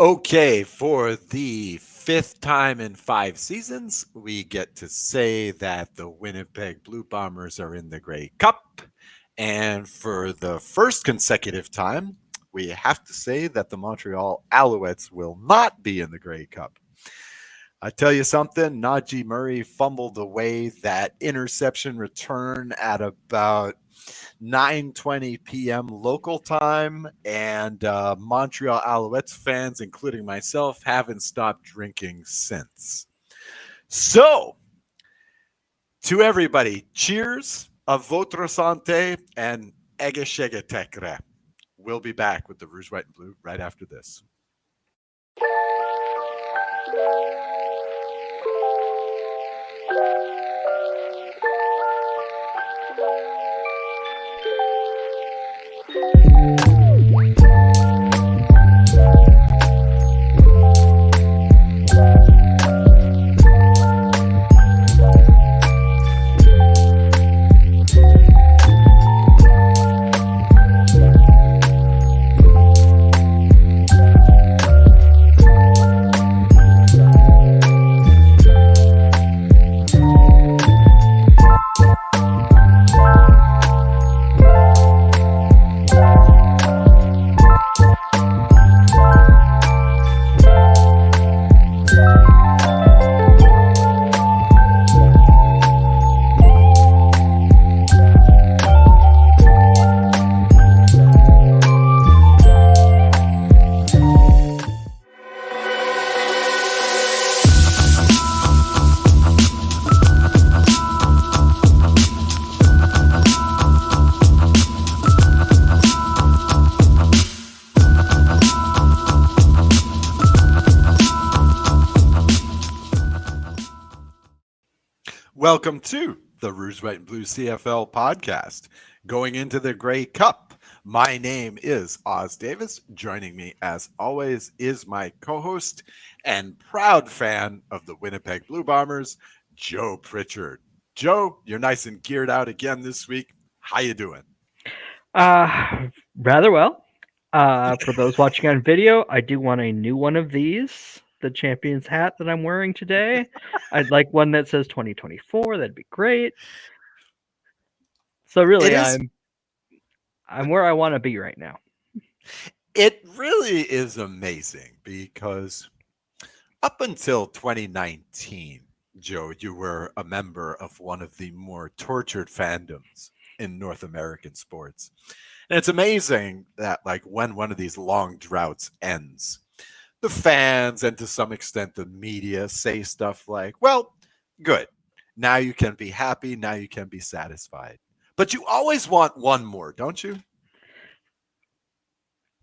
Okay, for the fifth time in 5 seasons, we get to say that the Winnipeg Blue Bombers are in the Grey Cup. And for the first consecutive time, we have to say that the Montreal Alouettes will not be in the Grey Cup. I tell you something, Najee Murray fumbled away that interception return at about 9:20 p.m. local time, and Montreal Alouettes fans, including myself, haven't stopped drinking since. So, to everybody, cheers, a votre santé, and egeshege tekre. We'll be back with the Rouge, White, and Blue right after this. Welcome to the Rouge, White, and Blue CFL podcast. Going into the Grey Cup, my name is Oz Davis. Joining me, as always, is my co-host and proud fan of the Winnipeg Blue Bombers, Joe Pritchard. Joe, you're nice and geared out again this week. How you doing? Rather well. For those watching on video, I do want a new one of these, the champion's hat that I'm wearing today. I'd like one that says 2024. That'd be great. So It really, is. I'm where I want to be right now. It really is amazing because up until 2019, Joe, you were a member of one of the more tortured fandoms in North American sports. And it's amazing that, like, when one of these long droughts ends, the fans and to some extent the media say stuff like, well, good. Now you can be happy. Now you can be satisfied. But you always want one more, don't you?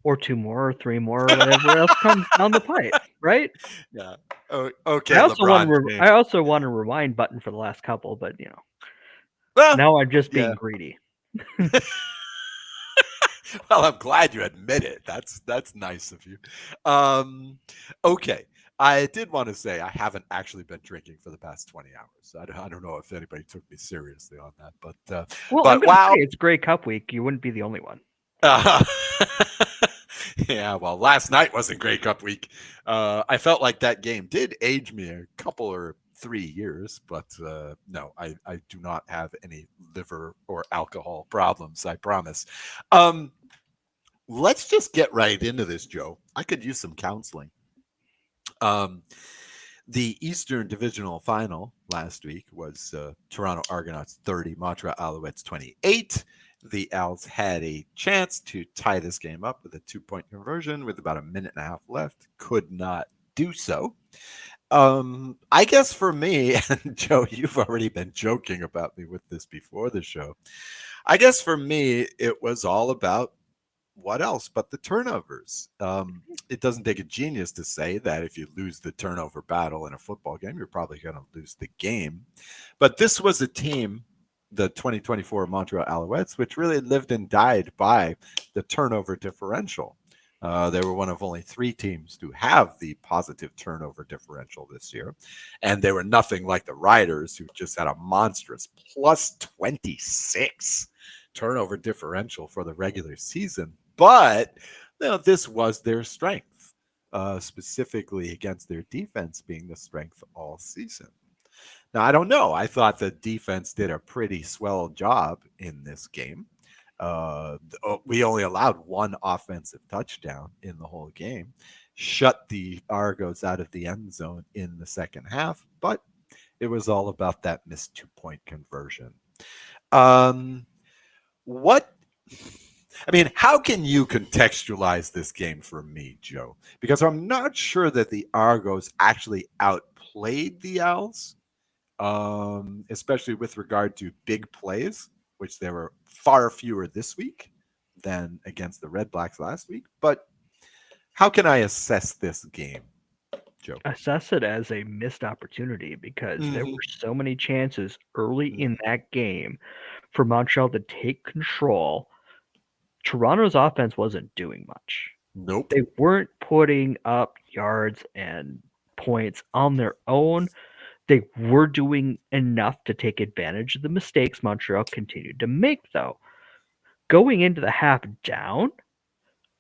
Or two more, or three more, or whatever else comes down the pipe, right? Yeah. Oh, okay, LeBron James. I also want a rewind button for the last couple, but Well, now I'm just yeah. being greedy. Well, I'm glad you admit it. That's nice of you. Um, okay. I did want to say I haven't actually been drinking for the past 20 hours. I don't know if anybody took me seriously on that, Well, I'm but gonna wow. say it's Grey Cup week. You wouldn't be the only one. Uh, yeah, well, last night wasn't Grey Cup week. I felt like that game did age me a couple or 3 years, but no, I do not have any liver or alcohol problems, I promise. Um, let's just get right into this, Joe. I could use some counseling. Um, the Eastern Divisional Final last week was Toronto Argonauts 30, Montreal Alouettes 28. The Owls had a chance to tie this game up with a 2-point conversion with about a minute and a half left. Could not do so. I guess for me, and Joe, you've already been joking about me with this before the show. I guess for me, it was all about what else but the turnovers. It doesn't take a genius to say that if you lose the turnover battle in a football game, you're probably going to lose the game. But this was a team, the 2024 Montreal Alouettes, which really lived and died by the turnover differential. They were one of only 3 teams to have the positive turnover differential this year. And they were nothing like the Riders, who just had a monstrous plus 26 turnover differential for the regular season. But this was their strength. specifically against their defense being the strength all season. Now, I don't know. I thought the defense did a pretty swell job in this game. We only allowed one offensive touchdown in the whole game, shut the Argos out of the end zone in the second half, but it was all about that missed 2 point conversion. Um, what I mean, how can you contextualize this game for me, Joe? Because I'm not sure that the Argos actually outplayed the Owls, especially with regard to big plays, which there were far fewer this week than against the Red Blacks last week. But how can I assess this game, Joe? Assess it as a missed opportunity because there Mm-hmm. were so many chances early in Mm-hmm. that game for Montreal to take control. Toronto's offense wasn't doing much. Nope. They weren't putting up yards and points on their own. They were doing enough to take advantage of the mistakes Montreal continued to make, though. Going into the half down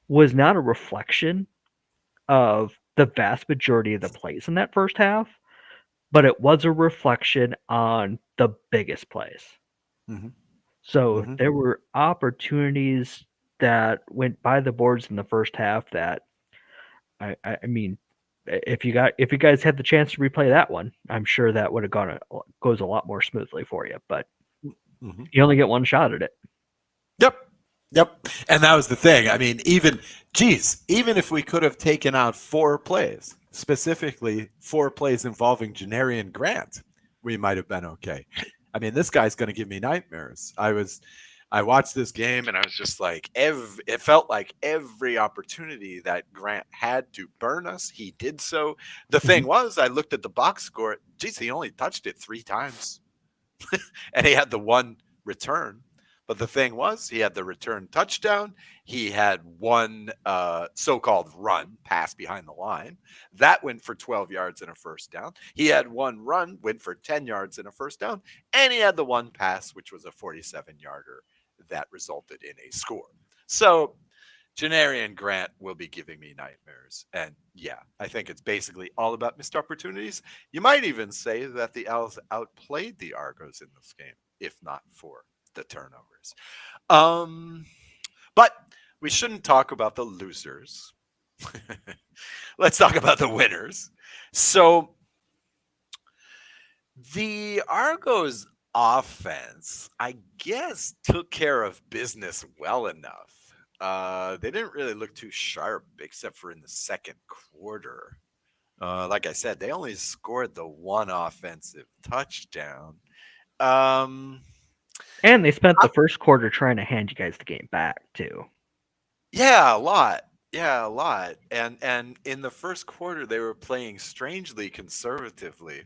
was not a reflection of the vast majority of the plays in that first half, but it was a reflection on the biggest plays. Mm-hmm. So Mm-hmm. there were opportunities that went by the boards in the first half that I mean, if you guys had the chance to replay that one, I'm sure that would have goes a lot more smoothly for you. But Mm-hmm. you only get one shot at it. Yep. Yep. And that was the thing. I mean, even if we could have taken out 4 plays, specifically 4 plays involving Janarian Grant, we might have been okay. I mean, this guy's going to give me nightmares. I watched this game and I was just like, it felt like every opportunity that Grant had to burn us, he did so. The thing Mhm. was, I looked at the box score. Geez, he only touched it 3 times and he had the one return. But the thing was, he had the return touchdown. He had one so-called run pass behind the line that went for 12 yards and a first down. He had one run went for 10 yards and a first down, and he had the one pass which was a 47-yarder that resulted in a score. So Janarian Grant will be giving me nightmares. And yeah, I think it's basically all about missed opportunities. You might even say that the Owls outplayed the Argos in this game, if not for the turnovers. Um, but we shouldn't talk about the losers. Let's talk about the winners. So the Argos offense, I guess, took care of business well enough. They didn't really look too sharp, except for in the second quarter. Like I said, they only scored the one offensive touchdown. Um, And they spent I- the first quarter trying to hand you guys the game back too. yeah, a lot. Yeah, a lot. And in the first quarter, they were playing strangely conservatively.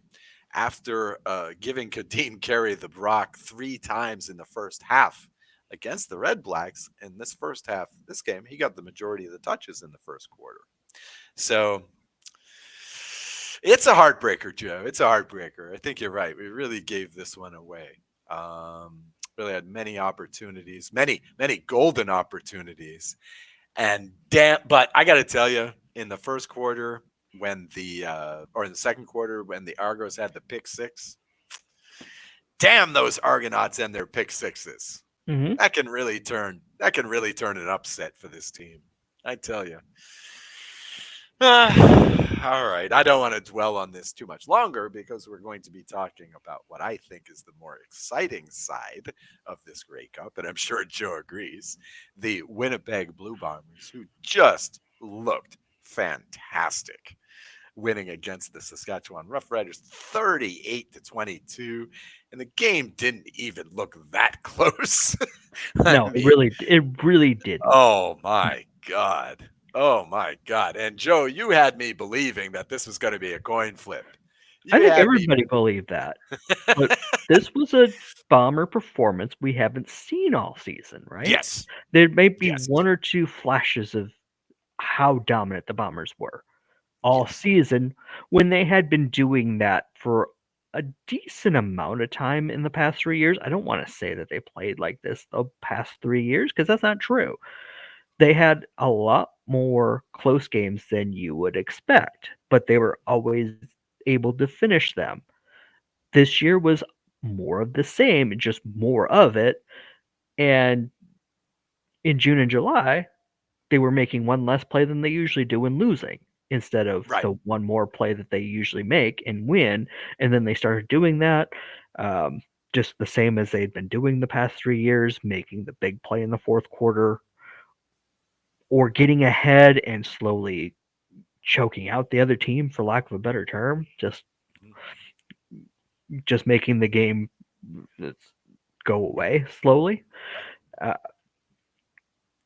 After giving Kadeem Carey the Brock 3 times in the first half against the Red Blacks, in this first half, this game, he got the majority of the touches in the first quarter. So it's a heartbreaker, Joe. It's a heartbreaker. I think you're right. We really gave this one away. Um, really had many opportunities, many golden opportunities, and damn. But I got to tell you, in the first quarter, when or in the second quarter when the Argos had the pick six, damn those Argonauts and their pick sixes. Hmm. That can really turn an upset for this team. I tell you. All right. I don't want to dwell on this too much longer because we're going to be talking about what I think is the more exciting side of this Grey Cup. And I'm sure Joe agrees. The Winnipeg Blue Bombers, who just looked fantastic, winning against the Saskatchewan Roughriders 38-22. And the game didn't even look that close. I No, mean, it really didn't. oh my God. Oh my God. And Joe, you had me believing that this was going to be a coin flip. I You think had me. everybody believed that. But this was a Bomber performance we haven't seen all season, right? Yes. There may be Yes. one or two flashes of how dominant the Bombers were all Yes. season when they had been doing that for a decent amount of time in the past 3 years. I don't want to say that they played like this the past 3 years because that's not true. They had a lot more close games than you would expect, but they were always able to finish them. This year was more of the same, just more of it. And in June and July, they were making one less play than they usually do and losing instead of Right. the one more play that they usually make and win. And then they started doing that um, just the same as they'd been doing the past 3 years, making the big play in the fourth quarter or getting ahead and slowly choking out the other team, for lack of a better term. Mhm. Just making the game go away slowly. Right. Uh,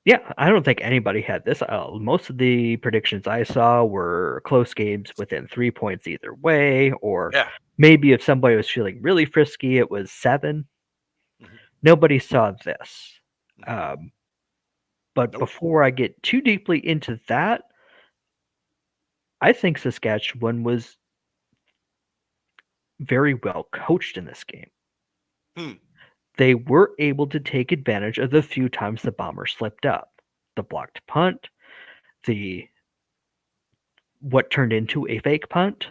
Yeah, I don't think anybody had this. Most of the predictions I saw were close games within 3 points either way, or Yeah. maybe if somebody was feeling really frisky, it was seven. Hmm. Nobody saw this. Hmm. Um, but Nope. before I get too deeply into that, I think Saskatchewan was very well coached in this game. Hmm. They were able to take advantage of the few times the Bombers slipped up. The blocked punt, the what turned into a fake punt.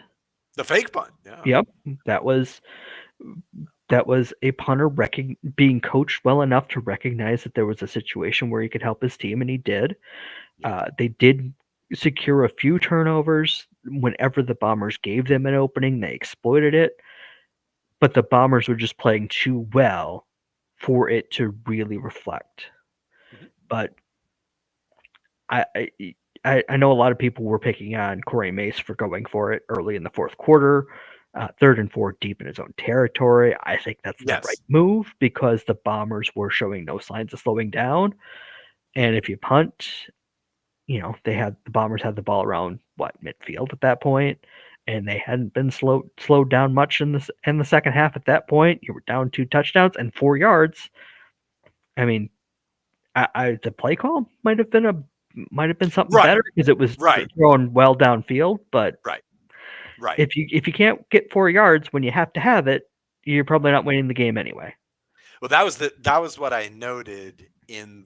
The fake punt. Yeah. Yep, that was that was a punter being coached well enough to recognize that there was a situation where he could help his team, and he did. Yep. They did secure a few turnovers whenever the Bombers gave them an opening. They exploited it, but the Bombers were just playing too well for it to really reflect. Hmm. But I, I know a lot of people were picking on Corey Mace for going for it early in the fourth quarter, third and four deep in his own territory. I think that's the right Yes. move because the Bombers were showing no signs of slowing down. And if you punt, the Bombers had the ball around what midfield at that point, and they hadn't been slowed down much in the second half. At that point, you were down 2 touchdowns and 4 yards. I mean, the play call might have been something Right. better because it was Right. thrown well downfield. But Right. Right. if you can't get 4 yards when you have it, you're probably Right. not winning the game anyway. Well, that was what I noted in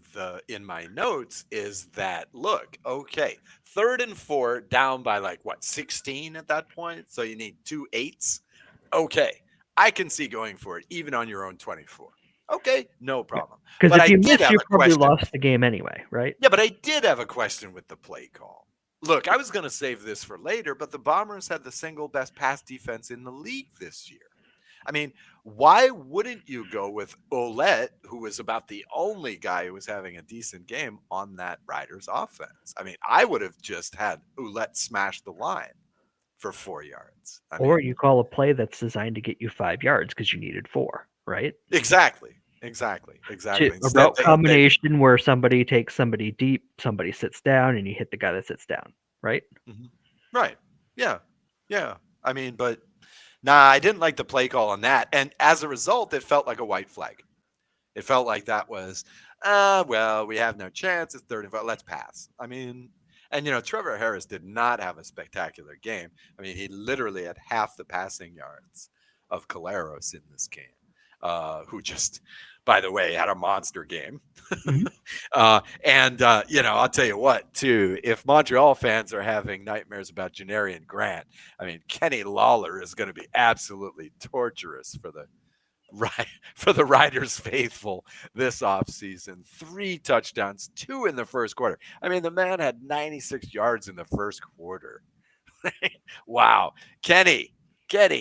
my notes is that look, okay, third and four down by like what 16 at that point, so you need two eights. Okay, I can see going for it even on your own 24. Okay, no Yeah, problem. because But if I you did miss, have you a probably question. lost the game anyway, right? Yeah, but I did have a question with the play call. Look, I was going to save this for later, but the Bombers had the single best pass defense in the league this year. I mean, why wouldn't you go with Olette, who was about the only guy who was having a decent game on that Riders offense? I mean, I would have just had Ouellette smash the line for 4 yards. I Or mean, you call a play that's designed to get you 5 yards because you needed four, right? exactly, exactly, To exactly. a Instead, route they combination where somebody takes somebody deep, somebody sits down, and you hit the guy that sits down, right? mhm. Right, yeah, yeah. I mean, but nah, I didn't like the play call on that, and as a result, it felt like a white flag. It felt like that was, well, we have no chance. It's third and five. Let's pass. I mean, and Trevor Harris did not have a spectacular game. I mean, he literally had half the passing yards of Caleros in this game, who just, by the way, had a monster game. Mhm. I'll tell you what, too, if Montreal fans are having nightmares about Janarian Grant, I mean, Kenny Lawler is going to be absolutely torturous right for the Riders faithful this offseason. 3 touchdowns, 2 in the first quarter. I mean, the man had 96 yards in the first quarter. Wow. Kenny,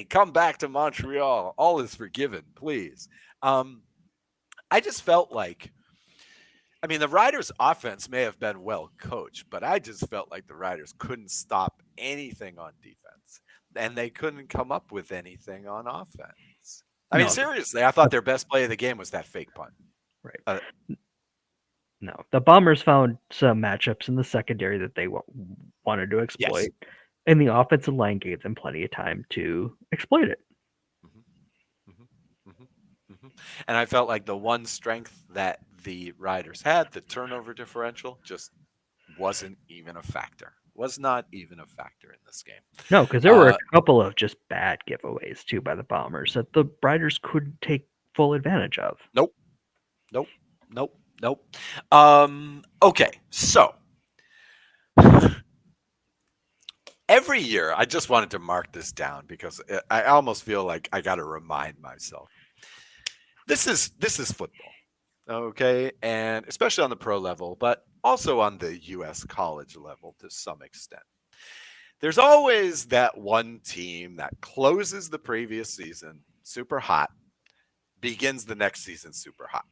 come back to Montreal. All is forgiven, please. Um, I just felt like, I mean, the Riders offense may have been well coached, but I just felt like the Riders couldn't stop anything on defense, and they couldn't come up with anything on offense. I mean, No, seriously, I thought their best play of the game was that fake punt. right. Uh, No, the Bombers found some matchups in the secondary that they wanted to yes. exploit, and the offensive line gave them plenty of time to exploit it. Mhm, mhm, mhm, mhm. And I felt like the one strength that the Riders had, the turnover differential, just wasn't even a factor. Was not even a factor in this game. No, because there were a Uh, couple of just bad giveaways too by the Bombers that the Riders couldn't take full advantage of. nope, nope, nope, nope. Okay, so Every year, I just wanted to mark this down because I almost feel like I got to remind myself. This is football, okay, and especially on the pro level, but also on the U.S. college level to some extent. There's always that one team that closes the previous season super hot, begins the next season super hot.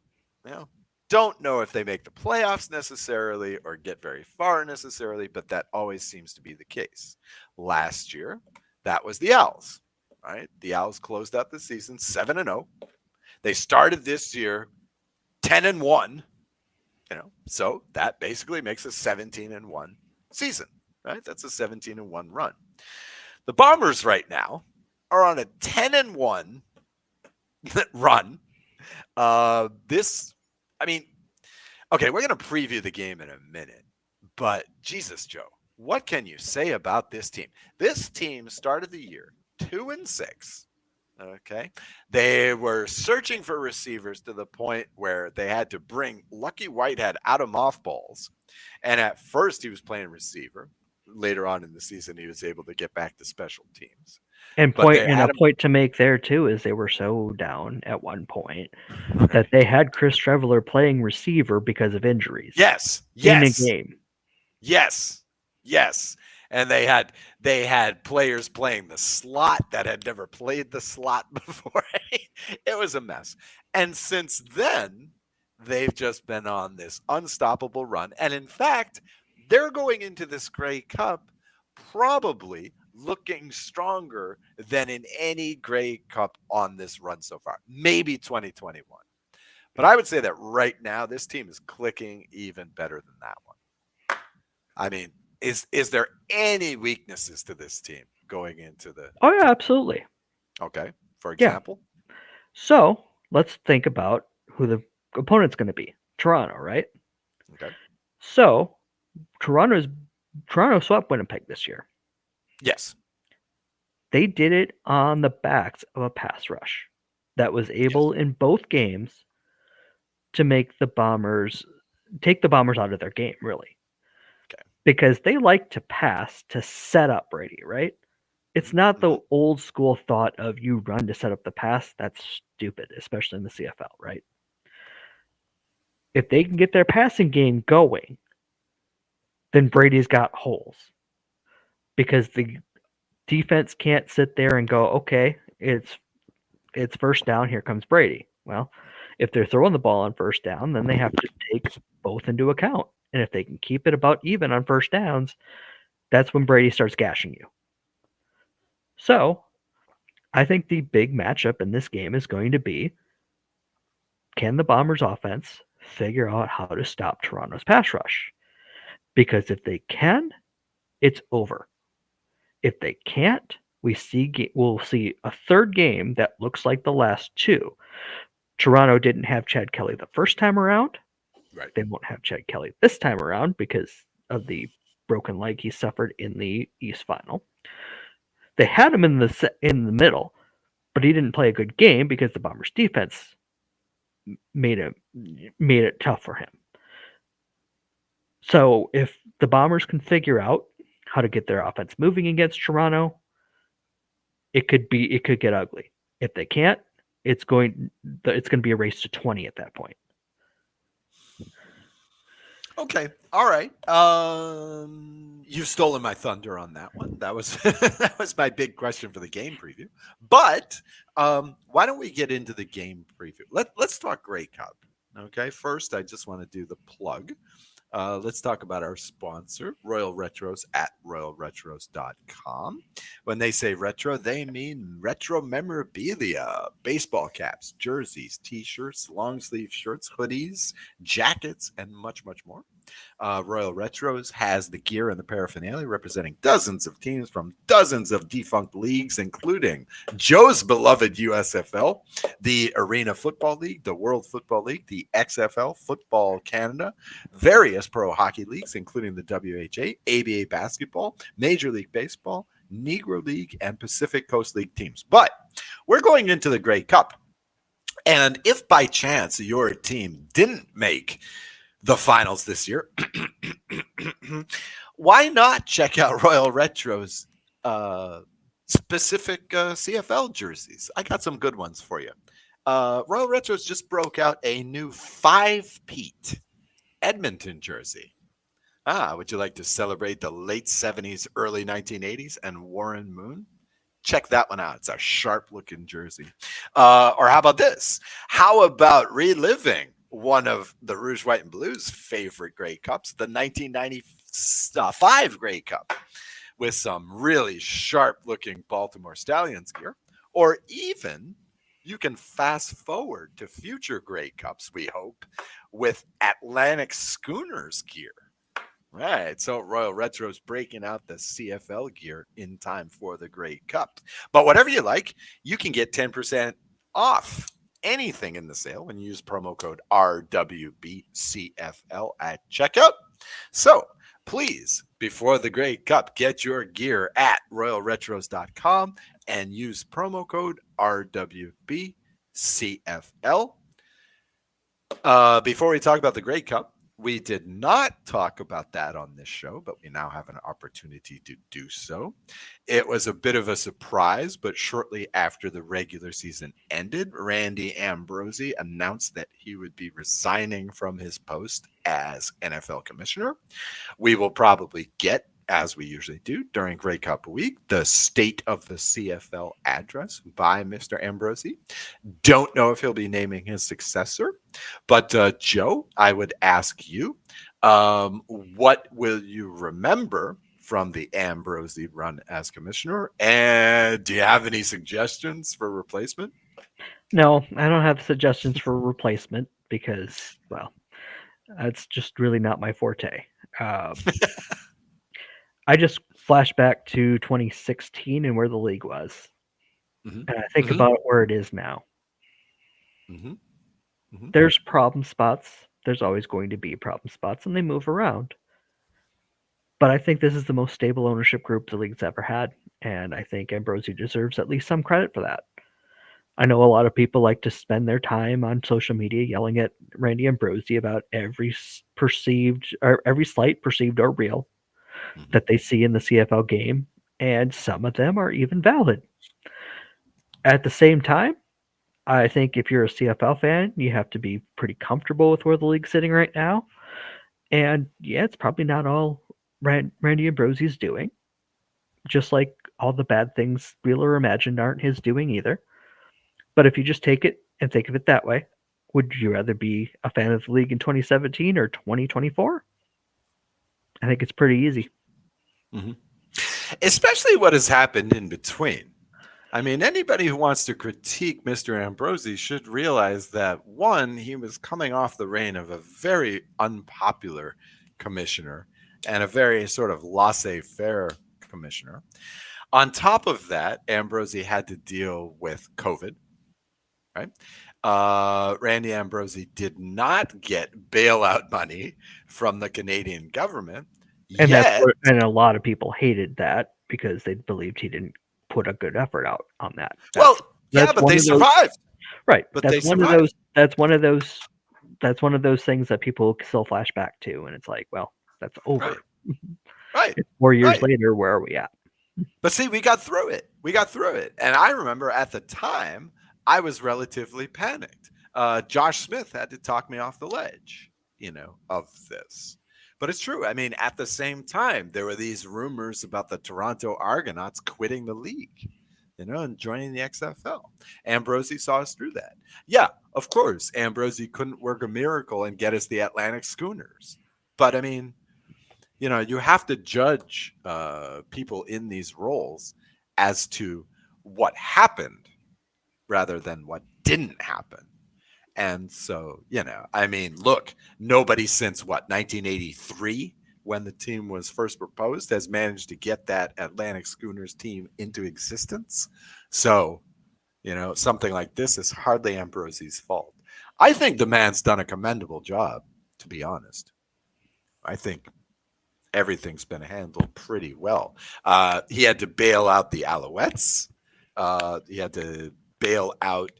You know, don't know if they make the playoffs necessarily or get very far necessarily, but that always seems to be the case. Last year, that was the Owls, right? The Owls closed out the season 7-0. They started this year 10-1, so that basically makes a 17-1 season, right? That's a 17-1 run. The Bombers right now are on a 10-1 run. This, I mean, okay, we're going to preview the game in a minute, but Jesus, Joe, what can you say about this team? This team started the year 2-6. Okay. They were searching for receivers to the point where they had to bring Lucky Whitehead out of mothballs. And at first, he was playing receiver. Later on in the season, he was able to get back to special teams. And But they a had him. point to make there too is they were so down at one point that Right. they had Chris Treveler playing receiver because of injuries Yes. in a Yes. game. Yes. Yes. And they had players playing the slot that had never played the slot before. It was a mess. And since then, they've just been on this unstoppable run. And in fact, they're going into this Grey Cup probably looking stronger than in any Grey Cup on this run so far. Maybe 2021. But I would say that right now this team is clicking even better than that one. I mean, is there any weaknesses to this team going into the Oh yeah, absolutely. okay, for Yeah. example? So let's think about who the opponent's going to be. Toronto, right? Okay. So Toronto swept Winnipeg this year. Yes. They did it on the backs of a pass rush that was Yes. able in both games to make the Bombers take the Bombers out of their game, really. Okay. Because they like to pass to set up Brady, right? It's not Mm-hmm. the old school thought of you run to set up the pass. That's stupid, especially in the CFL, right? If they can get their passing game going, then Brady's got holes because the defense can't sit there and go, okay, it's first down, here comes Brady. Well, if they're throwing the ball on first down, then they have to take both into account. And if they can keep it about even on first downs, that's when Brady starts gashing you. So I think the big matchup in this game is going to be, can the Bombers offense figure out how to stop Toronto's pass rush? Because if they can, it's over. If they can't, we'll see a third game that looks like the last two. Toronto didn't have Chad Kelly the first time around. Right. They won't have Chad Kelly this time around because of the broken leg he suffered in the East Final. They had him in the middle, but he didn't play a good game because the Bombers' defense made it tough for him. So if the Bombers can figure out how to get their offense moving against Toronto, it could get ugly. If they can't, it's going to be a race to 20 at that point. Okay. All right. You've stolen my thunder on that one. That was that was my big question for the game preview. But why don't we get into the game preview? Let's talk Grey Cup. Okay. First, I just want to do the plug. Let's talk about our sponsor, Royal Retros at royalretros.com. When they say retro, they mean retro memorabilia, baseball caps, jerseys, t-shirts, long sleeve shirts, hoodies, jackets, and much, much more. Royal Retros has the gear and the paraphernalia representing dozens of teams from dozens of defunct leagues, including Joe's beloved USFL, the Arena Football League, the World Football League, the XFL, Football Canada, various pro hockey leagues, including the WHA, ABA basketball, Major League Baseball, Negro League, and Pacific Coast League teams. But we're going into the Grey Cup. And if by chance your team didn't make the finals this year, why not check out Royal Retro's uh, specific CFL jerseys? I got some good ones for you. Royal Retro's just broke out a new 5-peat Edmonton jersey. Would you like to celebrate the late 70s, early 1980s and Warren Moon? Check that one out. It's a sharp looking jersey. Or how about this? How about reliving one of the Rouge, White, and Blue's favorite Grey Cups, the 1995 Grey Cup, with some really sharp looking Baltimore Stallions gear? Or even you can fast forward to future Grey Cups, we hope, with Atlantic Schooners gear. Right. So Royal Retro's breaking out the CFL gear in time for the Grey Cup. But whatever you like, you can get 10% off anything in the sale when you use promo code RWBCFL at checkout. So please, before the Grey Cup, get your gear at royalretros.com and use promo code RWBCFL. Before we talk about the Grey Cup, we did not talk about that on this show, but we now have an opportunity to do so. It was a bit of a surprise, but shortly after the regular season ended, Randy Ambrosie announced that he would be resigning from his post as NFL commissioner. We will probably get, as we usually do during Grey Cup week, the state of the CFL address by Mr. Ambrosie. Don't know if he'll be naming his successor, but Joe, I would ask you, what will you remember from the Ambrosie run as commissioner? And do you have any suggestions for replacement? No, I don't have suggestions for replacement because, well, that's just really not my forte. Um, I just flash back to 2016 and where the league was, Mm-hmm. and I think Mm-hmm. about where it is now. Mm-hmm. Mm-hmm. There's problem spots. There's always going to be problem spots, and they move around. But I think this is the most stable ownership group the league's ever had, and I think Ambrosie deserves at least some credit for that. I know a lot of people like to spend their time on social media yelling at Randy Ambrosie about every perceived or every slight, perceived or real, Mm-hmm. that they see in the CFL game, and some of them are even valid. At the same time, I think if you're a CFL fan, you have to be pretty comfortable with where the league's sitting right now. And yeah, it's probably not all Randy Ambrosie's doing, just like all the bad things real or imagined aren't his doing either. But if you just take it and think of it that way, would you rather be a fan of the league in 2017 or 2024? I think it's pretty easy. Mm-hmm. Especially what has happened in between. I mean, anybody who wants to critique Mr. Ambrosie should realize that one, he was coming off the reign of a very unpopular commissioner and a very sort of laissez faire commissioner. On top of that, Ambrosie had to deal with COVID, right? Randy Ambrosie did not get bailout money from the Canadian government, And that's yet. what, and a lot of people hated that because they believed he didn't put a good effort out on that. Well, yeah, That's but one they of those survived. right. But they survived. That's one of those things that people still flash back to, and it's like, well, that's Right, over. right, It's 4 years right. later. Where are we at? But see, we got through it. We got through it. And I remember at the time, I was relatively panicked. Josh Smith had to talk me off the ledge, of this. But it's true. I mean, at the same time, there were these rumors about the Toronto Argonauts quitting the league, and joining the XFL. Ambrosie saw us through that. Yeah, of course, Ambrosie couldn't work a miracle and get us the Atlantic Schooners. But I mean, you have to judge people in these roles as to what happened rather than what didn't happen. And so, I mean, look, nobody since 1983, when the team was first proposed, has managed to get that Atlantic Schooners team into existence. So, something like this is hardly Ambrosie's fault. I think the man's done a commendable job, to be honest. I think everything's been handled pretty well. He had to bail out the Alouettes. He had to bail out,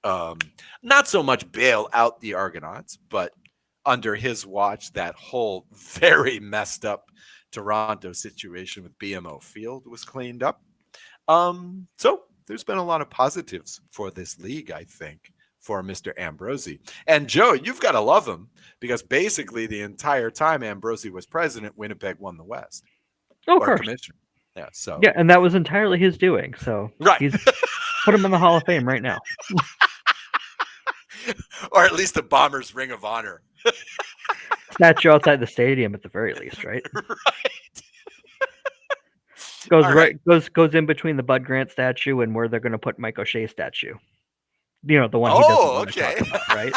um, not so much bail out the Argonauts, but under his watch, that whole very messed up Toronto's situation with BMO Field was cleaned up. So there's been a lot of positives for this league, I think, for Mr. Ambrosie. And Joe, you've got to love him because basically the entire time Ambrosie was president, Winnipeg won the West Oh, of or course. commissioner. Yeah, so Yeah, and that was entirely his doing. So right. he's put him in the Hall of Fame right now. Or at least the Bombers Ring of Honor. Statue outside the stadium at the very least, right? Right. Goes All right. right goes in between the Bud Grant statue and where they're going to put Mike O'Shea statue. You know, the one he doesn't Oh, want to talk okay. about, right?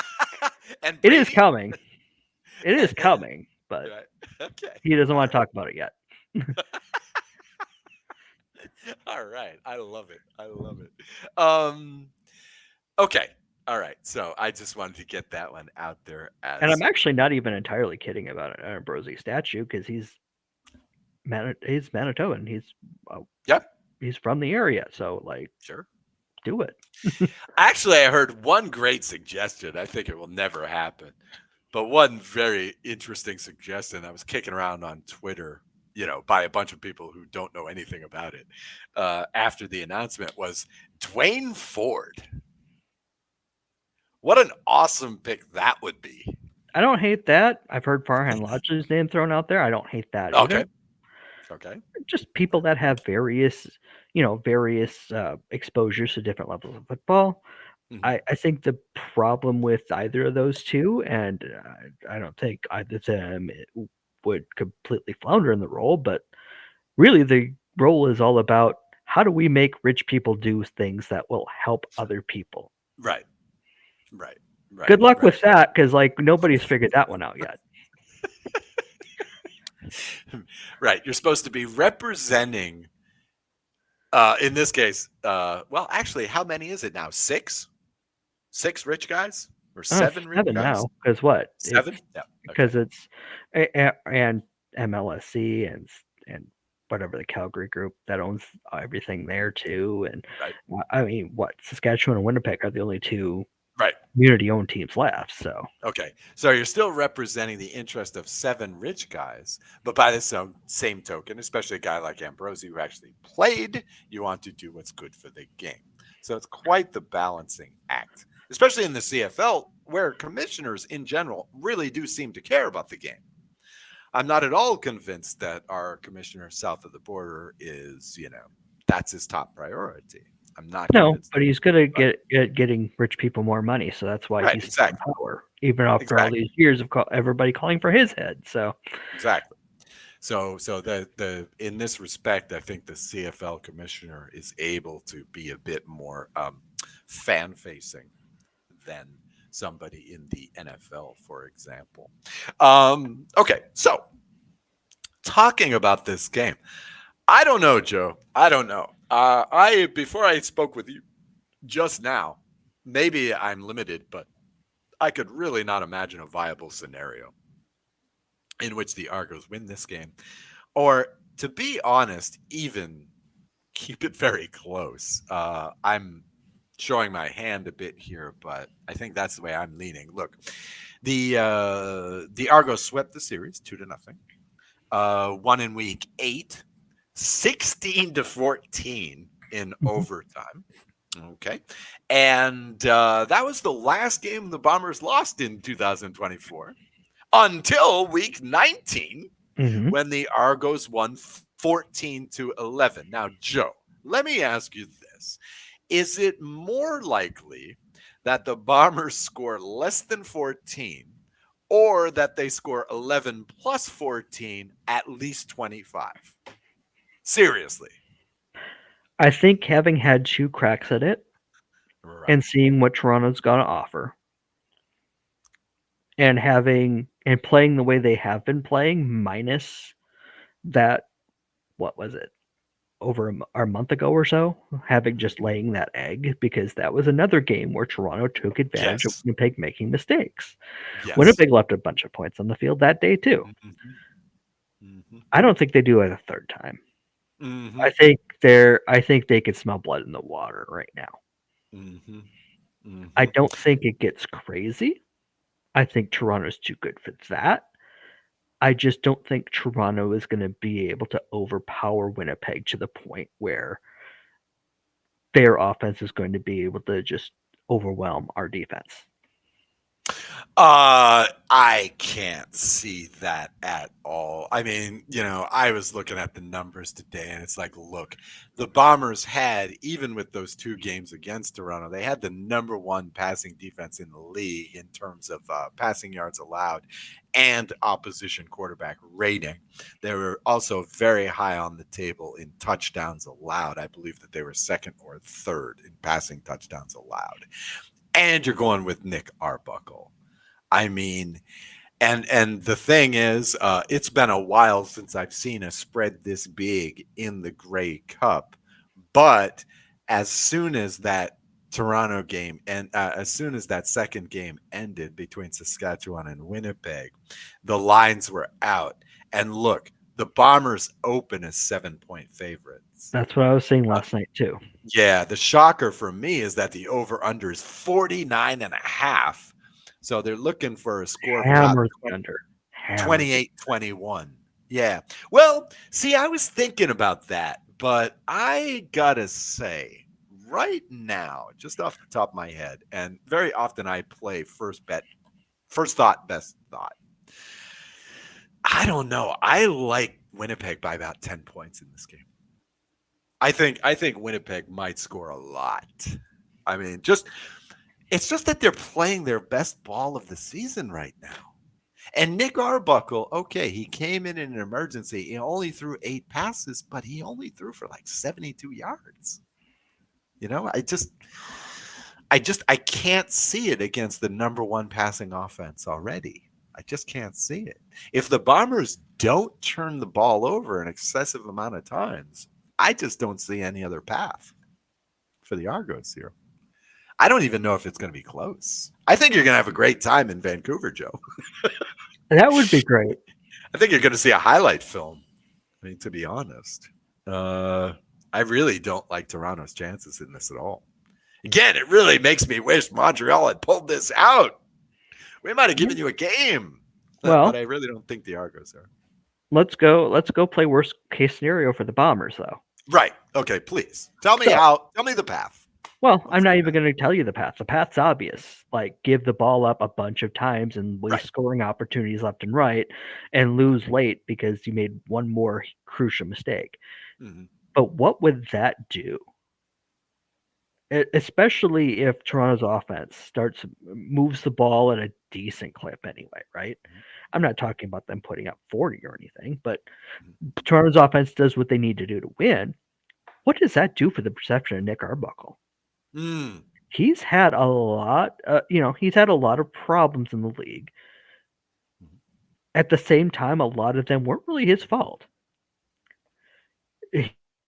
And It is Brady? coming. It is coming, but Right. Okay. he doesn't All want to right. talk about it yet. All right. I love it. I love it. Okay. All right. So I just wanted to get that one out there And I'm as actually not even entirely kidding about an Ambrosie statue because he's Manitoban. Uh, yep, he's from the area, so like, sure. do it. Actually, I heard one great suggestion. I think it will never happen. But one very interesting suggestion that was kicking around on Twitter, by a bunch of people who don't know anything about it, after the announcement was Dwayne Ford. What an awesome pick that would be. I don't hate that. I've heard Farhan Lodge's name thrown out there. I don't hate that either. Okay. Okay. Just people that have various exposures to different levels of football. Mm-hmm. I think the problem with either of those two, and I don't think either of them would completely flounder in the role, but really the role is all about how do we make rich people do things that will help other people. Right. Right. Right. Good luck right. with that, because like nobody's figured that one out yet. Right. You're supposed to be representing, in this case, well, actually, how many is it now? Six rich guys or seven rich 7 guys? now, because what? Seven? Yeah. Okay. Because it's and MLSC and whatever the Calgary group that owns everything there too. And Right. I mean, what Saskatchewan and Winnipeg are the only two Right. community-owned teams left. So Okay. So you're still representing the interest of seven rich guys, but by the same token, especially a guy like Ambrosie who actually played, you want to do what's good for the game. So it's quite the balancing act, especially in the CFL, where commissioners in general really do seem to care about the game. I'm not at all convinced that our commissioner south of the border is, that's his top priority. I'm not no, convinced. but he's good at getting rich people more money, so that's why Right, he's exactly. in power, even after all these years of everybody calling for his head. So exactly. So the in this respect, I think the CFL commissioner is able to be a bit more fan facing than somebody in the NFL, for example. Okay, so talking about this game, I don't know, Joe. I don't know. Before I spoke with you just now, maybe I'm limited, but I could really not imagine a viable scenario in which the Argos win this game, or to be honest, even keep it very close. I'm showing my hand a bit here, but I think that's the way I'm leaning. Look, the Argos swept the series 2-0. Won in week 8, 16-14 in overtime. Okay, and that was the last game the Bombers lost in 2024 until week 19, when the Argos won 14-11. Now, Joe, let me ask you this. Is it more likely that the Bombers score less than 14 or that they score 11 plus 14 at least 25? Seriously. I think having had 2 cracks at it Right. and seeing what Toronto's going to offer, and playing the way they have been playing, minus that, what was it, over a month ago or so, having just laying that egg, because that was another game where Toronto took advantage of Winnipeg making mistakes. Yes. Winnipeg left a bunch of points on the field that day too. I don't think they do it a third time. I think they can smell blood in the water right now. I don't think it gets crazy. I think Toronto's too good for that. I just don't think Toronto is going to be able to overpower Winnipeg to the point where their offense is going to be able to just overwhelm our defense. I can't see that at all. I mean, I was looking at the numbers today and it's like, look, the Bombers had, even with those two games against Toronto, they had the number one passing defense in the league in terms of passing yards allowed and opposition quarterback rating. They were also very high on the table in touchdowns allowed. I believe that they were second or third in passing touchdowns allowed. And you're going with Nick Arbuckle. I mean, and the thing is, it's been a while since I've seen a spread this big in the Grey Cup. But as soon as that Toronto game and as soon as that second game ended between Saskatchewan and Winnipeg, the lines were out. And look, the Bombers open as 7-point favorites. That's what I was saying last night too. Yeah, the shocker for me is that the over-under is 49.5. So they're looking for a score of about Hammer the under. Hammer. 28-21. Yeah. Well, see, I was thinking about that, but I gotta say, right now, just off the top of my head, and very often I play first thought, best thought. I don't know. I like Winnipeg by about 10 points in this game. I think Winnipeg might score a lot. I mean, it's just that they're playing their best ball of the season right now. And Nick Arbuckle, okay, he came in an emergency. He only threw 8 passes, but he only threw for like 72 yards. I can't see it against the number one passing offense already. I just can't see it. If the Bombers don't turn the ball over an excessive amount of times, I just don't see any other path for the Argos here. I don't even know if it's going to be close. I think you're going to have a great time in Vancouver, Joe. That would be great. I think you're going to see a highlight film. I mean, to be honest, I really don't like Toronto's chances in this at all. Again, it really makes me wish Montreal had pulled this out. We might have given you a game, but I really don't think the Argos are. Let's go play worst case scenario for the Bombers, though. Right. Okay. Please tell me Tell me the path. Well, I'm not even going to tell you the path. The path's obvious. Like, give the ball up a bunch of times and waste scoring opportunities left and right and lose late because you made one more crucial mistake. Mm-hmm. But what would that do? Especially if Toronto's offense moves the ball at a decent clip anyway, right? Mm-hmm. I'm not talking about them putting up 40 or anything, but Toronto's offense does what they need to do to win. What does that do for the perception of Nick Arbuckle? He's had a lot, he's had a lot of problems in the league. At the same time, a lot of them weren't really his fault.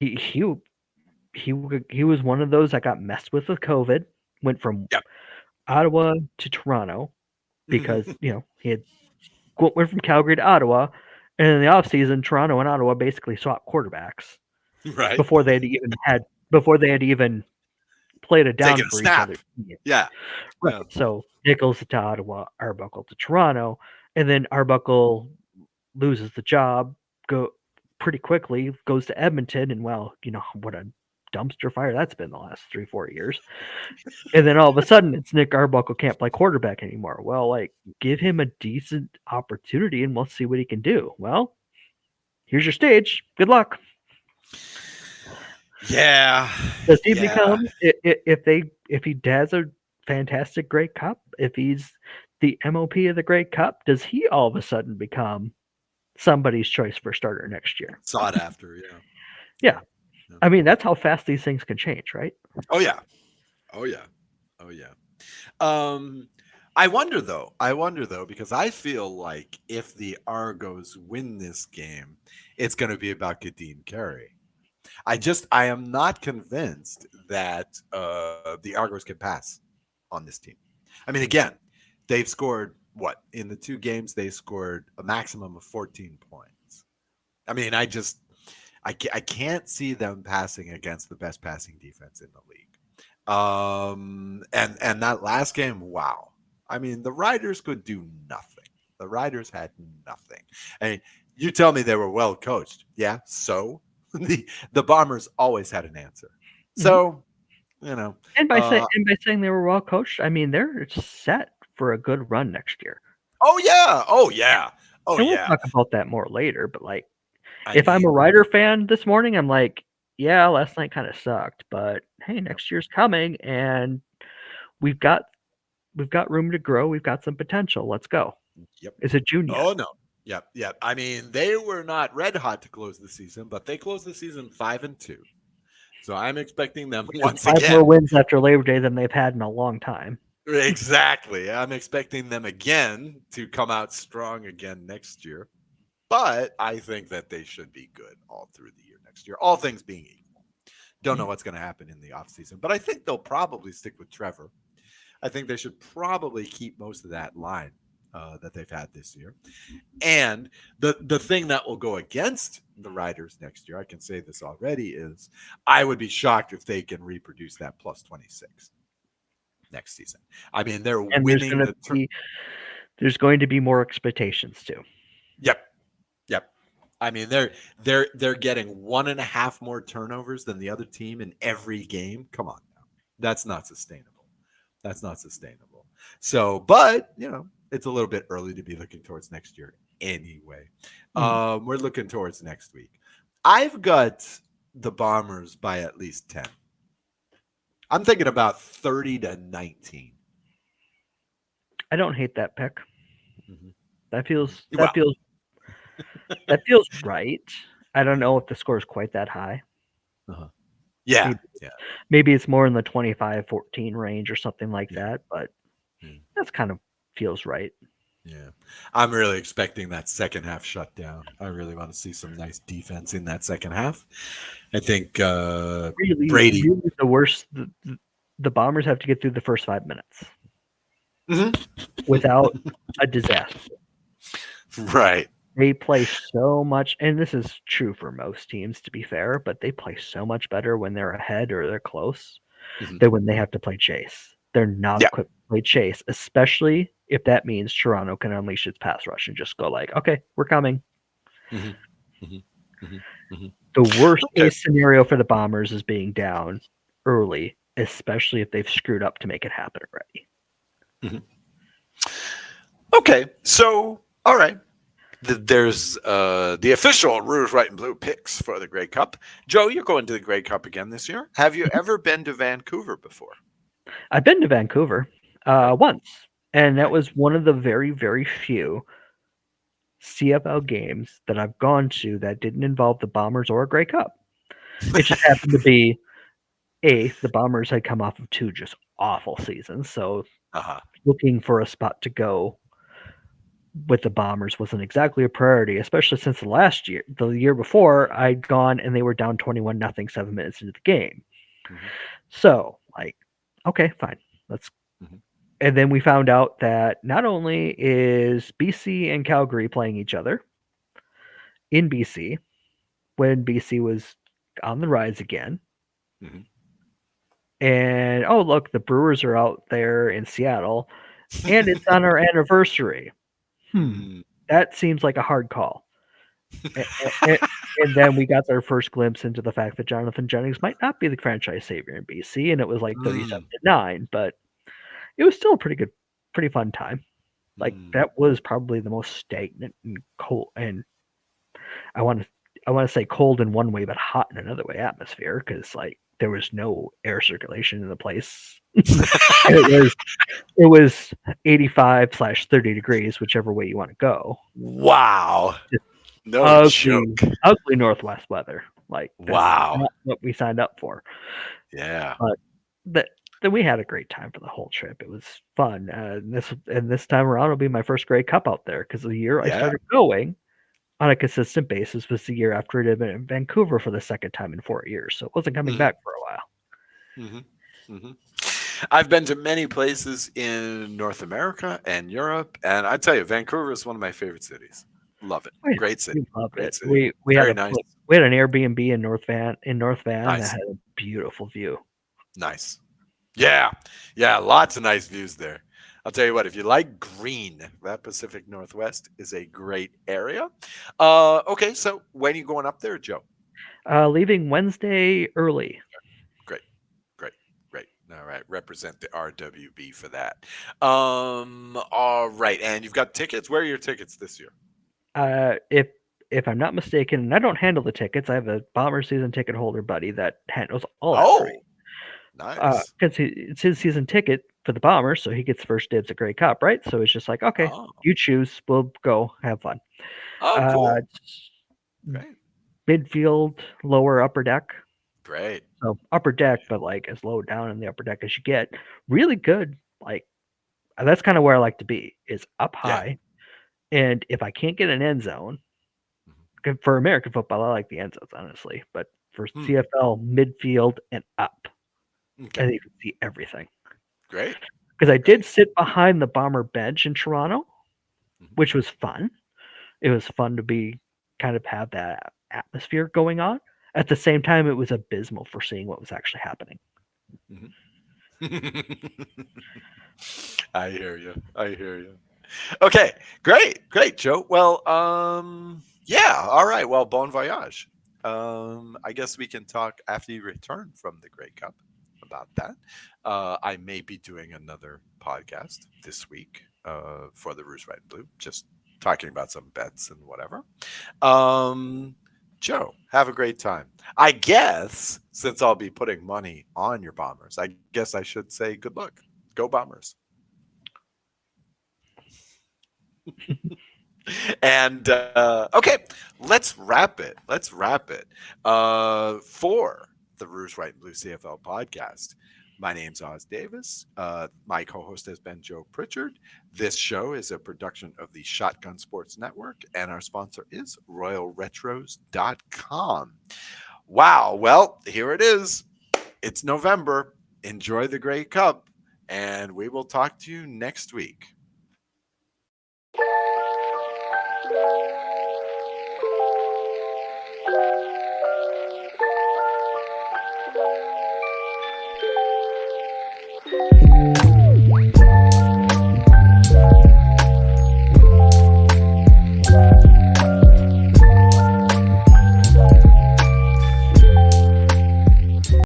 He was one of those that got messed with COVID, went from Ottawa to Toronto because, he had went from Calgary to Ottawa, and in the offseason, Toronto and Ottawa basically swapped quarterbacks. Right. Before they had even played it down for each other. Yeah. Right. Yeah. So Nichols to Ottawa, Arbuckle to Toronto, and then Arbuckle loses the job, pretty quickly, goes to Edmonton, and what a dumpster fire that's been the last 3-4 years. And then all of a sudden it's Nick Arbuckle can't play quarterback anymore. Well, give him a decent opportunity and we'll see what he can do. Well, here's your stage. Good luck. Yeah. Does he become if he has a fantastic Grey Cup, if he's the MOP of the Grey Cup, does he all of a sudden become somebody's choice for starter next year? Sought after, yeah. I mean, that's how fast these things can change, right? Oh yeah. I wonder though, because I feel like if the Argos win this game, it's going to be about Kadeem Carey. I am not convinced that the Argos can pass on this team. I mean, again, they've scored in the 2 games they scored a maximum of 14 points. I mean, I can't see them passing against the best passing defense in the league. And that last game, wow. I mean, the Riders could do nothing. The Riders had nothing. I mean, you tell me they were well coached. Yeah, so the Bombers always had an answer. Mhm. So, you know, And uh, by saying they were well coached, I mean they're set for a good run next year. oh yeah, oh yeah, oh And we'll yeah. talk about that more later, but like I if I'm a mean, Rider fan this morning, I'm like, yeah, last night kind of sucked, but hey, yep, next year's coming and we've got we've got room to grow. We've got some potential. Let's go. yep. Is it June yet? Oh no, yep, yep. I mean, they were not red hot to close the season, but they closed the season 5-2. So I'm expecting them Which is once 5 more again. wins after Labor Day than they've had in a long time. Exactly. I'm expecting them again to come out strong again next year. But I think that they should be good all through the year next year, all things being equal. Don't know Mhm. what's going to happen in the offseason, but I think they'll probably stick with Trevor. I think they should probably keep most of that line that they've had this year. And the thing that will go against the Riders next year, I can say this already, is I would be shocked if they can reproduce that plus 26 next season. I mean, they're And winning the there's going to be more expectations too. Yep, yep. I mean, they're getting 1.5 more turnovers than the other team in every game. Come on now, that's not sustainable. That's not sustainable. So, but it's a little bit early to be looking towards next year anyway. Mhm. We're looking towards next week. I've got the Bombers by at least 10. I'm thinking about 30-19. I don't hate that pick. Mm-hmm. That Mm-hmm. Well, feels right. I don't know if the score is quite that high. uh-huh. Yeah, Maybe yeah, maybe it's more in the 25-14 range or something like yeah, that, but yeah. that's kind of feels right. Yeah. I'm really expecting that second half shutdown. I really want to see some nice defense in that second half. I think Brady. Really the worst the Bombers have to get through the first 5 minutes Mhm. without a disaster. Right. They play so much, and this is true for most teams to be fair, but they play so much better when they're ahead or they're close Mhm. than when they have to play chase. They're not Yeah. equipped to play chase, especially if that means Toronto can unleash its pass rush and just go like, okay, we're coming. Mhm. Mhm. Mhm. Mhm. The worst Okay. case scenario for the Bombers is being down early, especially if they've screwed up to make it happen already. Mhm. Okay. So, all right. There's the official Rouge, White, and Blue picks for the Grey Cup. Joe, you're going to the Grey Cup again this year. Have you ever been to Vancouver before? I've been to Vancouver Right. once, and that Right. was one of the very, very few CFL games that I've gone to that didn't involve the Bombers or a Grey Cup. It just happened to be the Bombers had come off of 2 just awful seasons, so Uh-huh. looking for a spot to go with the Bombers wasn't exactly a priority, especially since the year before, I'd gone and they were down 21-0 7 minutes into the game. Mhm. So, like, okay, fine. Let's Mhm. And then we found out that not only is BC and Calgary playing each other in BC when BC was on the rise again, Mhm. and oh look, the Brewers are out there in Seattle, and it's on our anniversary. Hmm. That seems like a hard call. A- a- And then we got our first glimpse into the fact that Jonathan Jennings might not be the franchise savior in BC, and it was like Mm. 37-9, but it was still a pretty fun time. Like Mm. that was probably the most stagnant and cold, and I want to I want to say cold in one way, but hot in another way atmosphere because like there was no air circulation in the place. It was 85/30 degrees, whichever way you want to go. Wow. Just No ugly, joke. ugly Northwest weather. Like that's Wow. not what we signed up for. Yeah. But that then we had a great time for the whole trip. It was fun. This time around will be my first Grey Cup out there because the year I Yeah. started going on a consistent basis was the year after it had been in Vancouver for the second time in 4 years. So it wasn't coming Mhm. back for a while. Mhm. Mhm. I've been to many places in North America and Europe, and I tell you, Vancouver is one of my favorite cities. Love it. Oh yeah, Great city. we loved Great it. city. Very nice. We had an Airbnb in North Van that Nice. had a beautiful view. Nice. Yeah. Yeah. Lots of nice views there. I'll tell you what, if you like green, that Pacific Northwest is a great area. Okay, so when are you going up there, Joe? Leaving Wednesday early. Great, great, great. All right, represent the RWB for that. All right, and you've got tickets. Where are your tickets this year? If I'm not mistaken, and I don't handle the tickets, I have a Bomber season ticket holder buddy that handles all that for me. Oh, nice. Because it's his season ticket for the Bombers, so he gets first dibs at Grey Cup, right? So it's just like, okay, Oh, you choose, we'll go have fun. oh, cool. It's Great, midfield, lower upper deck. great, So upper great. deck, but like as low down in the upper deck as you get. Really good. Like that's kind of where I like to be is up Yeah. high. And if I can't get an end zone, Mhm. for American football, I like the end zones honestly. But for Hmm. CFL, midfield and up, Okay. and you can see everything. Great. Because I did Great. sit behind the Bomber bench in Toronto, Mhm. which was fun. It was fun to be kind of have that atmosphere going on. At the same time, it was abysmal for seeing what was actually happening. Mhm. I hear you. I hear you. Okay, great, great, Joe. Well, yeah, all right. Well, bon voyage. I guess we can talk after you return from the Grey Cup about that. I may be doing another podcast this week for the Rouge, White, and Blue, just talking about some bets and whatever. Um, Joe, have a great time. I guess since I'll be putting money on your Bombers, I guess I should say good luck. Go Bombers. And okay, let's wrap it. Let's wrap it. For the Rouge, White, and Blue CFL podcast, my name's Oz Davis. My co host has been Joe Pritchard. This show is a production of the Shotgun Sports Network, and our sponsor is RoyalRetros.com. Wow. Well, here it is. It's November. Enjoy the Grey Cup, and we will talk to you next week.